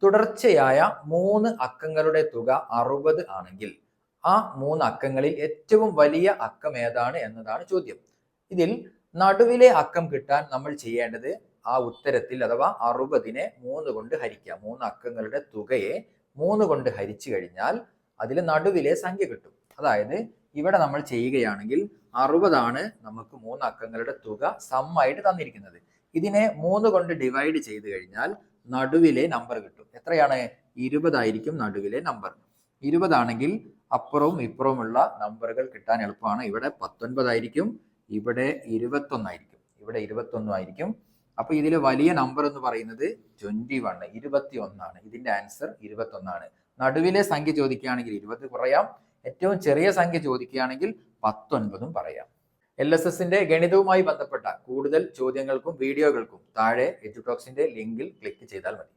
തുടർച്ചയായ 3 അക്കങ്ങളുടെ തുക 60 ആണെങ്കിൽ ആ 3 അക്കങ്ങളിൽ ഏറ്റവും വലിയ അക്കം ഏതാണ് എന്നതാണ് ചോദ്യം. ഇതിൽ നടുവിലെ അക്കം കിട്ടാൻ നമ്മൾ ചെയ്യേണ്ടത് ആ ഉത്തരത്തിൽ അഥവാ 60നെ 3 കൊണ്ട് ഹരിക്കുക. 3 അക്കങ്ങളുടെ തുകയെ 3 കൊണ്ട് ഹരിച്ചു കഴിഞ്ഞാൽ അതിൽ നടുവിലെ സംഖ്യ കിട്ടും. അതായത് ഇവിടെ നമ്മൾ ചെയ്യുകയാണെങ്കിൽ 60 ആണ് നമുക്ക് 3 അക്കങ്ങളുടെ തുക സമ്മായിട്ട് തന്നിരിക്കുന്നത്. ഇതിനെ 3 കൊണ്ട് ഡിവൈഡ് ചെയ്ത് കഴിഞ്ഞാൽ നടുവിലെ നമ്പർ കിട്ടും. എത്രയാണ്? 20 ആയിരിക്കും നടുവിലെ നമ്പർ. 20 ആണെങ്കിൽ അപ്പുറവും ഇപ്പുറവുമുള്ള നമ്പറുകൾ കിട്ടാൻ എളുപ്പമാണ്. ഇവിടെ 19 ആയിരിക്കും, ഇവിടെ 21 ആയിരിക്കും, ഇവിടെ 21 ആയിരിക്കും. അപ്പൊ ഇതിൽ വലിയ നമ്പർ എന്ന് പറയുന്നത് 21 ആണ്. ഇതിന്റെ ആൻസർ 21 ആണ്. നടുവിലെ സംഖ്യ ചോദിക്കുകയാണെങ്കിൽ 20 പറയാം, ഏറ്റവും ചെറിയ സംഖ്യ ചോദിക്കുകയാണെങ്കിൽ 19 പറയാം. LSSന്റെ ഗണിതവുമായി ബന്ധപ്പെട്ട കൂടുതൽ ചോദ്യങ്ങൾക്കും വീഡിയോകൾക്കും താഴെ എഡ്യൂടോക്സിന്റെ ലിങ്കിൽ ക്ലിക്ക് ചെയ്താൽ മതി.